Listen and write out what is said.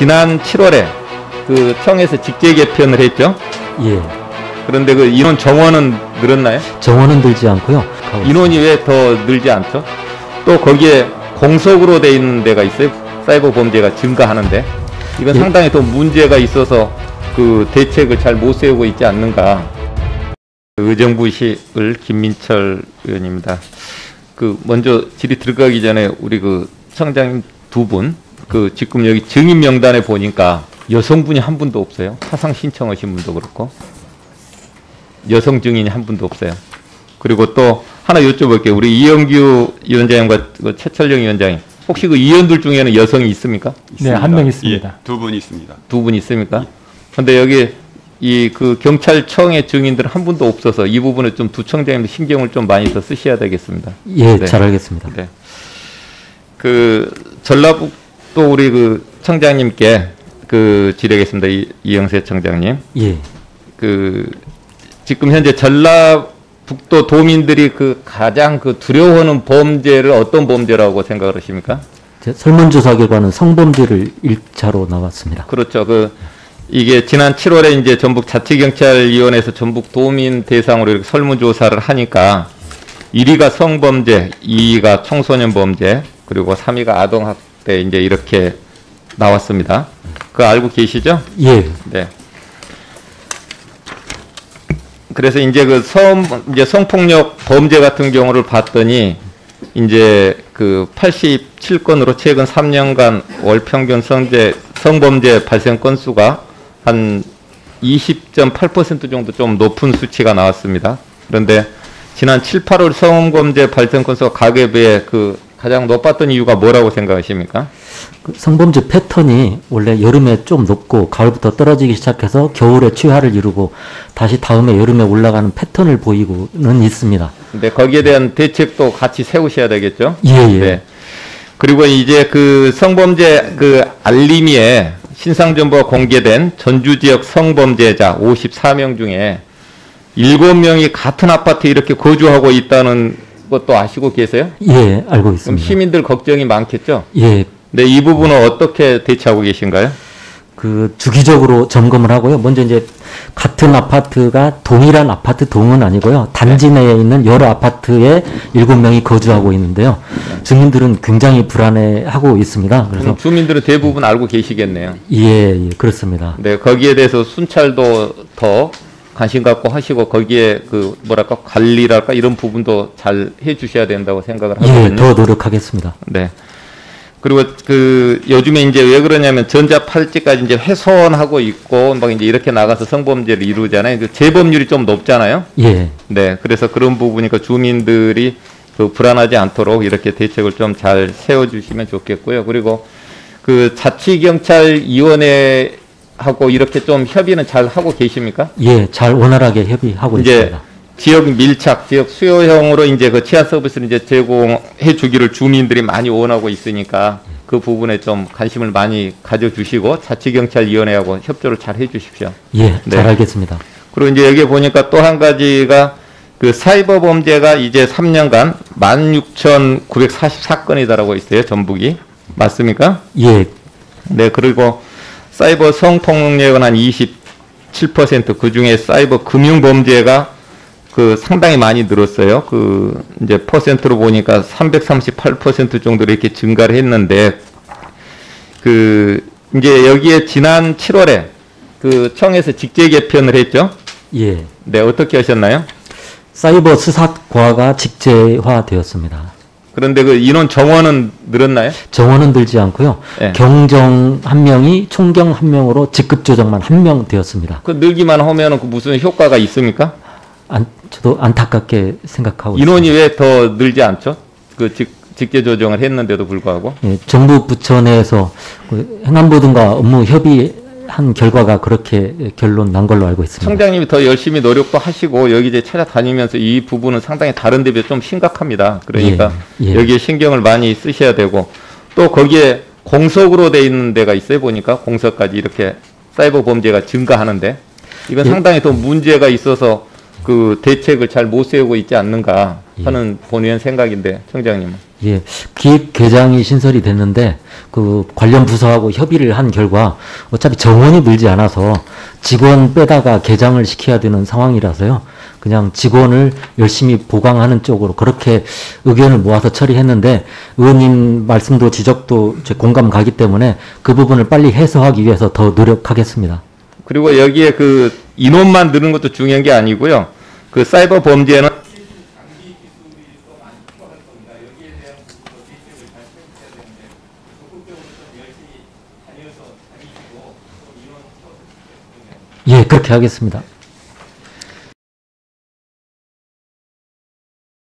지난 7월에 그 청에서 직제 개편을 했죠. 예. 그런데 그 인원 정원은 늘었나요? 정원은 늘지 않고요. 인원이 왜 더 늘지 않죠? 또 거기에 공석으로 돼 있는 데가 있어요. 사이버 범죄가 증가하는데 이건 예. 상당히 또 문제가 있어서 그 대책을 잘 못 세우고 있지 않는가. 의정부시을 김민철 의원입니다. 그 먼저 질의 들어가기 전에 우리 그 청장님 두 분, 그 지금 여기 증인 명단에 보니까 여성분이 한 분도 없어요. 사상 신청하신 분도 그렇고 여성 증인이 한 분도 없어요. 그리고 또 하나 여쭤볼게요. 우리 이영규 위원장님과 그 최철령 위원장님, 혹시 그 의원들 중에는 여성이 있습니까? 네, 한 명 있습니다. 예, 두 분 있습니다. 두 분 있습니까? 그런데 여기 이 그 경찰청의 증인들은 한 분도 없어서 이 부분에 좀 두 청장님도 신경을 좀 많이 더 쓰셔야 되겠습니다. 예, 네. 잘 알겠습니다. 네. 그 전라북도 우리 그 청장님께 그 질의하겠습니다. 이영세 청장님. 예. 그 지금 현재 전라북도 도민들이 그 가장 그 두려워하는 범죄를 어떤 범죄라고 생각을 하십니까? 설문조사 결과는 성범죄를 1차로 나왔습니다. 그렇죠. 그 이게 지난 7월에 이제 전북 자치경찰위원회에서 전북 도민 대상으로 이렇게 설문조사를 하니까 1위가 성범죄, 2위가 청소년 범죄, 그리고 3위가 아동학대 이제 이렇게 나왔습니다. 그거 알고 계시죠? 예. 네. 그래서 이제 그 이제 성폭력 범죄 같은 경우를 봤더니 이제 그 87건으로 최근 3년간 월 평균 성범죄 발생 건수가 한 20.8% 정도 좀 높은 수치가 나왔습니다. 그런데 지난 7, 8월 성범죄 발생 건수가 가계에 비해 그 가장 높았던 이유가 뭐라고 생각하십니까? 그 성범죄 패턴이 원래 여름에 좀 높고 가을부터 떨어지기 시작해서 겨울에 취하를 이루고 다시 다음에 여름에 올라가는 패턴을 보이고는 있습니다. 근데 거기에 대한 대책도 같이 세우셔야 되겠죠? 예, 예. 네. 그리고 이제 그 성범죄 그 알림이에 신상정보가 공개된 전주 지역 성범죄자 54명 중에 7명이 같은 아파트에 이렇게 거주하고 있다는 것도 아시고 계세요? 예, 알고 그럼 있습니다. 시민들 걱정이 많겠죠? 예. 네, 이 부분은 어떻게 대처하고 계신가요? 그 주기적으로 점검을 하고요. 먼저 이제 같은 아파트가 동일한 아파트 동은 아니고요. 단지 내에 있는 여러 아파트에 7명이 거주하고 있는데요. 주민들은 굉장히 불안해하고 있습니다. 그래서 주민들은 대부분 알고 계시겠네요. 예, 그렇습니다. 네, 거기에 대해서 순찰도 더 관심 갖고 하시고 거기에 그 뭐랄까 관리랄까 이런 부분도 잘 해주셔야 된다고 생각을 하거든요. 예, 더 노력하겠습니다. 네. 그리고 그 요즘에 이제 왜 그러냐면 전자팔찌까지 이제 훼손하고 있고 막 이제 이렇게 나가서 성범죄를 이루잖아요. 그 재범률이 좀 높잖아요. 예. 네. 그래서 그런 부분이니까 주민들이 그 불안하지 않도록 이렇게 대책을 좀 잘 세워주시면 좋겠고요. 그리고 그 자치경찰위원회하고 이렇게 좀 협의는 잘 하고 계십니까? 예, 잘 원활하게 협의하고 이제 있습니다. 지역 밀착, 지역 수요형으로 이제 그 치안 서비스를 이제 제공해 주기를 주민들이 많이 원하고 있으니까 그 부분에 좀 관심을 많이 가져주시고 자치경찰위원회하고 협조를 잘 해주십시오. 예, 네. 잘 알겠습니다. 그리고 이제 여기 보니까 또 한 가지가 그 사이버 범죄가 이제 3년간 16,944건이다라고 있어요, 전북이. 맞습니까? 예, 네, 그리고 사이버 성폭력은 한 27%, 그 중에 사이버 금융 범죄가 그 상당히 많이 늘었어요. 그 이제 퍼센트로 보니까 338% 정도로 이렇게 증가를 했는데 그 이제 여기에 지난 7월에 그 청에서 직제 개편을 했죠. 예. 네, 어떻게 하셨나요? 사이버 수사과가 직제화되었습니다. 그런데 그 인원 정원은 늘었나요? 정원은 들지 않고요. 예. 경정 1명이 총경 1명으로 직급 조정만 1명 되었습니다. 그 늘기만 하면은 그 무슨 효과가 있습니까? 저도 안타깝게 생각하고 인원이 있습니다. 왜 더 늘지 않죠? 그 직제 조정을 했는데도 불구하고. 예, 정부 부처 내에서 그 행안부 등과 업무 협의한 결과가 그렇게 결론 난 걸로 알고 있습니다. 청장님이 더 열심히 노력도 하시고 여기 이제 찾아다니면서 이 부분은 상당히 다른 데 비해 좀 심각합니다. 그러니까 예, 예. 여기에 신경을 많이 쓰셔야 되고 또 거기에 공석으로 돼 있는 데가 있어요. 보니까 공석까지 이렇게 사이버 범죄가 증가하는데 이건 예. 상당히 더 문제가 있어서 그 대책을 잘 못 세우고 있지 않는가 하는 본의원 생각인데 청장님은. 예, 기획계장이 신설이 됐는데 그 관련 부서하고 협의를 한 결과 어차피 정원이 늘지 않아서 직원 빼다가 개장을 시켜야 되는 상황이라서요. 그냥 직원을 열심히 보강하는 쪽으로 그렇게 의견을 모아서 처리했는데 의원님 말씀도 지적도 제 공감 가기 때문에 그 부분을 빨리 해소하기 위해서 더 노력하겠습니다. 그리고 여기에 그 인원만 늘는 것도 중요한 게 아니고요. 그 사이버 범죄는 예, 그렇게 하겠습니다.